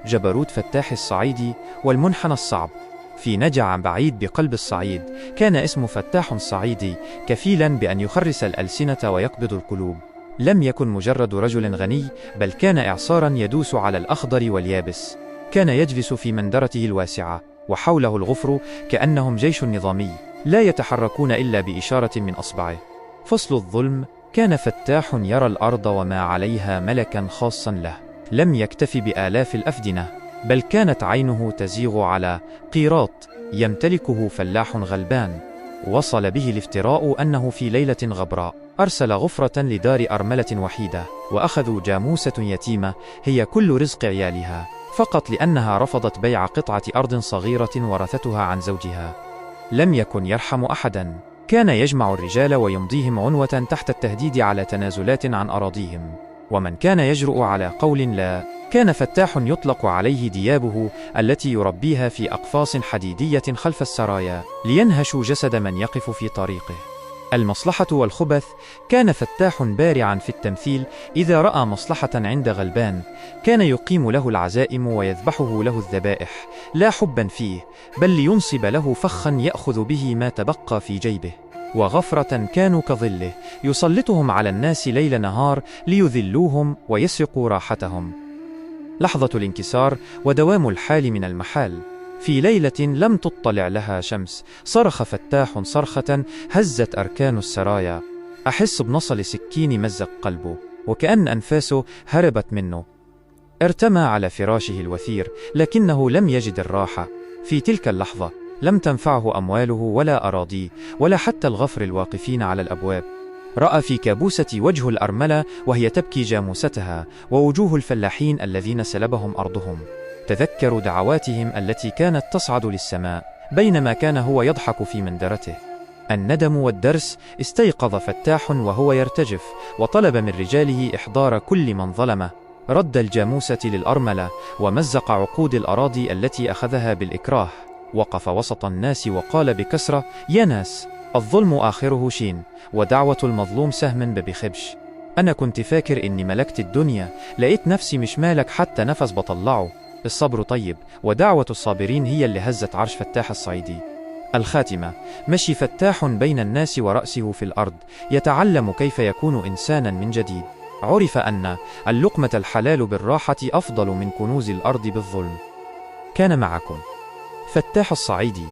جبروت فتاح الصعيدي والمنحنى الصعب. في نجع بعيد بقلب الصعيد كان اسم فتاح الصعيدي كفيلا بأن يخرس الألسنة ويقبض القلوب. لم يكن مجرد رجل غني، بل كان إعصارا يدوس على الأخضر واليابس. كان يجلس في منظرته الواسعة وحوله الغفر كأنهم جيش نظامي لا يتحركون إلا بإشارة من أصبعه. فصل الظلم. كان فتاح يرى الأرض وما عليها ملكا خاصا له، لم يكتف بآلاف الأفدنة، بل كانت عينه تزيغ على قيراط يمتلكه فلاح غلبان. وصل به الافتراء أنه في ليلة غبراء أرسل غفرة لدار أرملة وحيدة، وأخذوا جاموسة يتيمة هي كل رزق عيالها، فقط لأنها رفضت بيع قطعة أرض صغيرة ورثتها عن زوجها. لم يكن يرحم أحدا، كان يجمع الرجال ويمضيهم عنوة تحت التهديد على تنازلات عن أراضيهم، ومن كان يجرؤ على قول لا كان فتاح يطلق عليه ديابه التي يربيها في أقفاص حديدية خلف السرايا لينهشوا جسد من يقف في طريقه. المصلحة والخبث. كان فتاح بارعا في التمثيل، إذا رأى مصلحة عند غلبان كان يقيم له العزائم ويذبحه له الذبائح، لا حبا فيه، بل لينصب له فخا يأخذ به ما تبقى في جيبه. وغفرة كانوا كظله يسلطهم على الناس ليل نهار ليذلوهم ويسرقوا راحتهم. لحظة الانكسار ودوام الحال من المحال. في ليلة لم تطلع لها شمس صرخ فتاح صرخة هزت أركان السرايا. أحس بنصل سكين مزق قلبه، وكأن أنفاسه هربت منه. ارتمى على فراشه الوثير، لكنه لم يجد الراحة. في تلك اللحظة لم تنفعه أمواله ولا أراضيه ولا حتى الغفر الواقفين على الأبواب. رأى في كابوسة وجه الأرملة وهي تبكي جاموستها، ووجوه الفلاحين الذين سلبهم أرضهم. تذكروا دعواتهم التي كانت تصعد للسماء بينما كان هو يضحك في منذرته. الندم والدرس. استيقظ فتاح وهو يرتجف، وطلب من رجاله إحضار كل من ظلمه. رد الجاموسة للأرملة ومزق عقود الأراضي التي أخذها بالإكراه. وقف وسط الناس وقال بكسرة: يا ناس، الظلم آخره شين، ودعوة المظلوم سهم ببخبش. أنا كنت فاكر إني ملكت الدنيا، لقيت نفسي مش مالك حتى نفس بطلعه. الصبر طيب، ودعوة الصابرين هي اللي هزت عرش فتاح الصعيدي. الخاتمة. مشي فتاح بين الناس ورأسه في الأرض يتعلم كيف يكون إنسانا من جديد. عرف أن اللقمة الحلال بالراحة أفضل من كنوز الأرض بالظلم. كان معكم فتاح الصعيدي.